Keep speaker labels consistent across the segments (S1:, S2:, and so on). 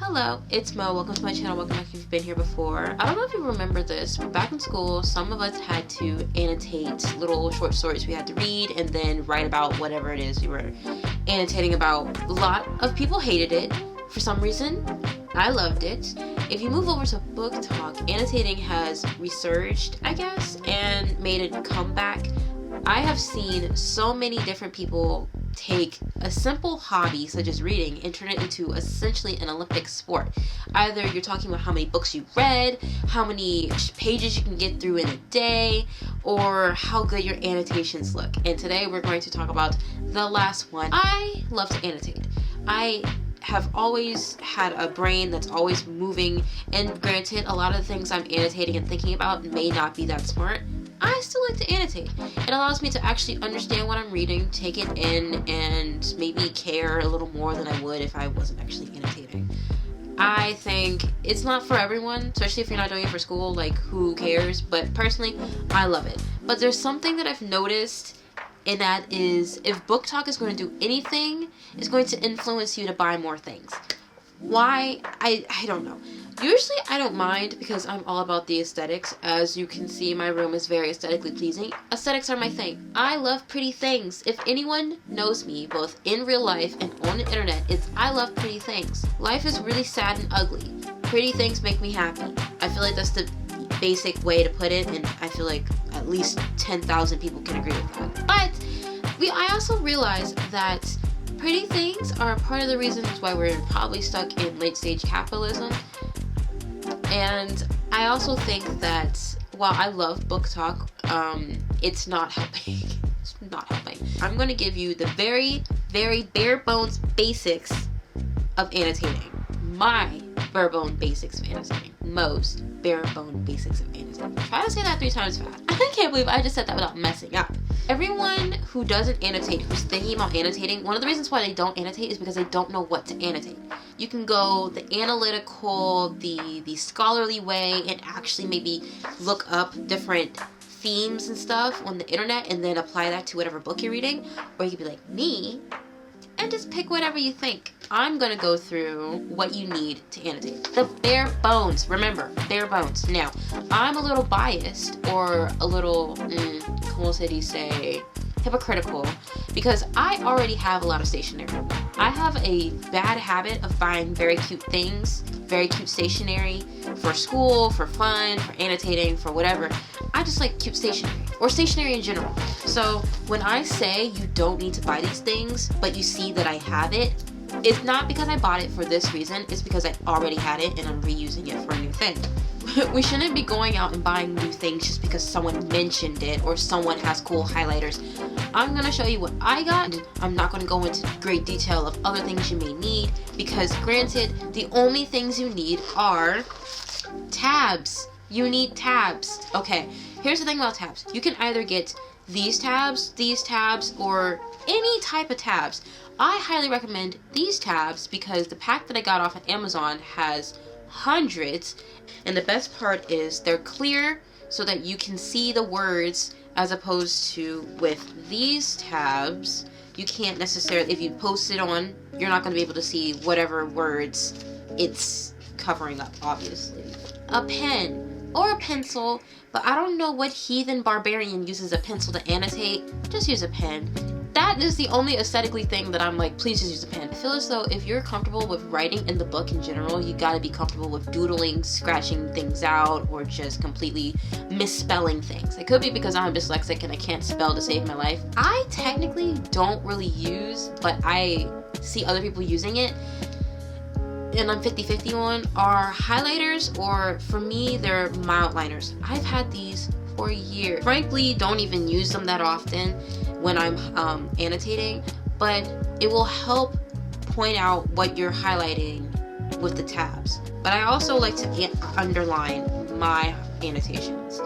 S1: Hello, it's Mo. Welcome to my channel. Welcome back if you've been here before. I don't know if you remember this, but back in school, some of us had to annotate little short stories we had to read and then write about whatever it is we were annotating about. A lot of people hated it. For some reason, I loved it. If you move over to book talk, annotating has resurged, I guess, and made a comeback. I have seen so many different people take a simple hobby such as reading and turn it into essentially an Olympic sport. Either you're talking about how many books you read, how many pages you can get through in a day, or how good your annotations look. And today we're going to talk about the last one. I love to annotate. I have always had a brain that's always moving, and granted, a lot of the things I'm annotating and thinking about may not be that smart. I still like to annotate. It allows me to actually understand what I'm reading, take it in, and maybe care a little more than I would if I wasn't actually annotating. I think it's not for everyone, especially if you're not doing it for school, like who cares? But personally, I love it. But there's something that I've noticed, and that is if book talk is going to do anything, it's going to influence you to buy more things. Why? I don't know. Usually I don't mind because I'm all about the aesthetics. As you can see, my room is very aesthetically pleasing. Aesthetics are my thing. I love pretty things. If anyone knows me, both in real life and on the internet, it's I love pretty things. Life is really sad and ugly. Pretty things make me happy. I feel like that's the basic way to put it, and I feel like at least 10,000 people can agree with that. But I also realize that pretty things are a part of the reasons why we're probably stuck in late stage capitalism. And I also think that while I love book talk, it's not helping. It's not helping. I'm going to give you the very, very bare bones basics of annotating. My bare bone basics of annotating. Most bare bone basics of annotating. Try to say that 3 times fast. I can't believe I just said that without messing up. Everyone who doesn't annotate, who's thinking about annotating, one of the reasons why they don't annotate is because they don't know what to annotate. You can go the analytical, the scholarly way, and actually maybe look up different themes and stuff on the internet and then apply that to whatever book you're reading. Or you could be like me and just pick whatever you think. I'm going to go through what you need to annotate. The bare bones. Remember, bare bones. Now, I'm a little biased or a little, como se dice, hypocritical, because I already have a lot of stationery. I have a bad habit of buying very cute things, very cute stationery for school, for fun, for annotating, for whatever. I just like cute stationery, or stationery in general. So when I say you don't need to buy these things, but you see that I have it, it's not because I bought it for this reason, it's because I already had it and I'm reusing it for a new thing. We shouldn't be going out and buying new things just because someone mentioned it or someone has cool highlighters. I'm going to show you what I got. I'm not going to go into great detail of other things you may need because granted, the only things you need are tabs. You need tabs. Okay, here's the thing about tabs. You can either get these tabs, or any type of tabs. I highly recommend these tabs because the pack that I got off of Amazon has hundreds, and the best part is they're clear so that you can see the words, as opposed to with these tabs, you can't necessarily, if you post it on, you're not going to be able to see whatever words it's covering up, obviously. A pen or a pencil, but I don't know what heathen barbarian uses a pencil to annotate. Just use a pen. That is the only aesthetically thing that I'm like, please just use a pen. I feel as though if you're comfortable with writing in the book in general, you gotta be comfortable with doodling, scratching things out, or just completely misspelling things. It could be because I'm dyslexic and I can't spell to save my life. I technically don't really use, but I see other people using it, and I'm 50-50 on, are highlighters, or for me, they're outliners. I've had these for years. Frankly, don't even use them that often when I'm annotating, but it will help point out what you're highlighting with the tabs. But I also like to underline my annotations.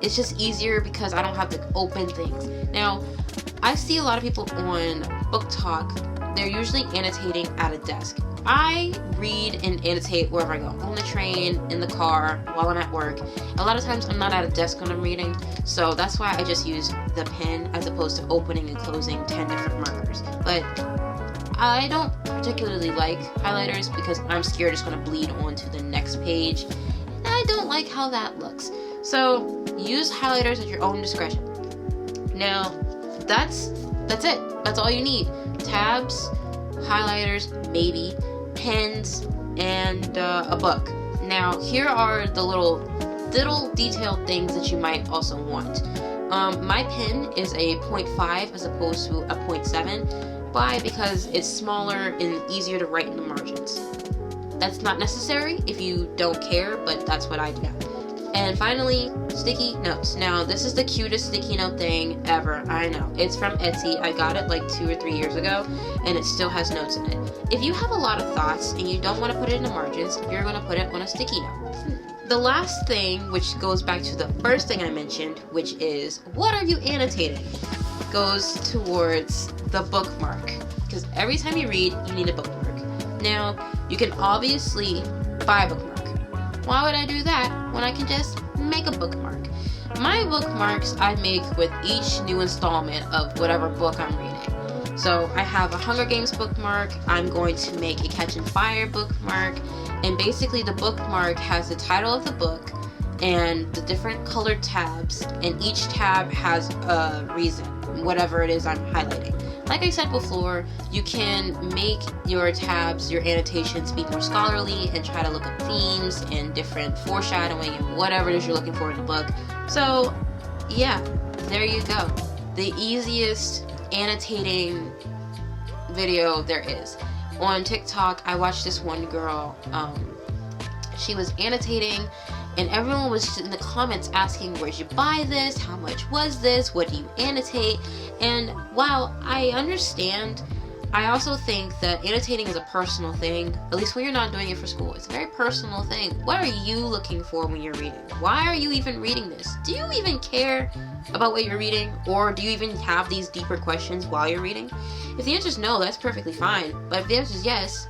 S1: It's just easier because I don't have to open things. Now, I see a lot of people on book talk, they're usually annotating at a desk. I read and annotate wherever I go. On the train, in the car, while I'm at work. A lot of times I'm not at a desk when I'm reading, so that's why I just use the pen as opposed to opening and closing 10 different markers. But I don't particularly like highlighters because I'm scared it's going to bleed onto the next page. And I don't like how that looks. So use highlighters at your own discretion. Now, that's it. That's all you need. Tabs, highlighters, maybe, pens, and a book. Now, here are the little detailed things that you might also want. My pen is a 0.5 as opposed to a 0.7. Why? Because it's smaller and easier to write in the margins. That's not necessary if you don't care, but that's what I do. And finally, sticky notes. Now, this is the cutest sticky note thing ever. I know. It's from Etsy. I got it like 2 or 3 years ago, and it still has notes in it. If you have a lot of thoughts and you don't want to put it in the margins, you're going to put it on a sticky note. The last thing, which goes back to the first thing I mentioned, which is, what are you annotating? Goes towards the bookmark. Because every time you read, you need a bookmark. Now, you can obviously buy a bookmark. Why would I do that when I can just make a bookmark? My bookmarks I make with each new installment of whatever book I'm reading. So I have a Hunger Games bookmark, I'm going to make a Catching Fire bookmark, and basically the bookmark has the title of the book and the different colored tabs, and each tab has a reason, whatever it is I'm highlighting. Like I said before, you can make your tabs, your annotations be more scholarly and try to look up themes and different foreshadowing and whatever it is you're looking for in the book. So yeah, there you go. The easiest annotating video there is. On TikTok, I watched this one girl, she was annotating, and everyone was just in the comments asking, where'd you buy this? How much was this? What do you annotate? And while I understand, I also think that annotating is a personal thing, at least when you're not doing it for school. It's a very personal thing. What are you looking for when you're reading? Why are you even reading this? Do you even care about what you're reading? Or do you even have these deeper questions while you're reading? If the answer is no, that's perfectly fine. But if the answer is yes,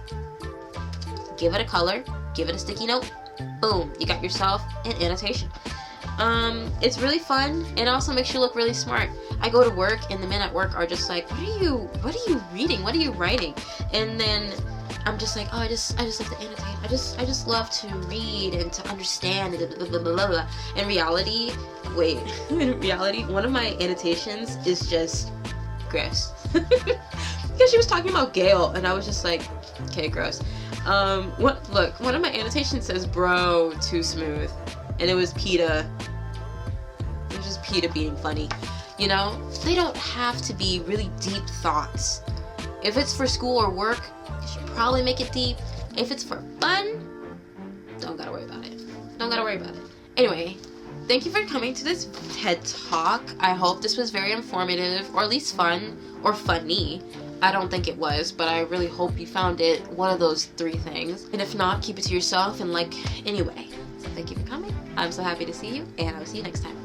S1: give it a color, give it a sticky note, boom, you got yourself an annotation. It's really fun, and also makes you look really smart. I go to work, and the men at work are just like, what are you reading? What are you writing? And then I'm just like, oh, I just love to annotate. I just love to read and to understand. Blah, blah, blah, blah, blah. In reality, one of my annotations is just gross. Because she was talking about Gail, and I was just like, okay, gross. Look, one of my annotations says, bro, too smooth. And it was PETA. It was just PETA being funny. You know, they don't have to be really deep thoughts. If it's for school or work, you should probably make it deep. If it's for fun, don't gotta worry about it. Don't gotta worry about it. Anyway, thank you for coming to this TED Talk. I hope this was very informative, or at least fun, or funny. I don't think it was, but I really hope you found it one of those 3 things. And if not, keep it to yourself and anyway. So thank you for coming. I'm so happy to see you, and I will see you next time.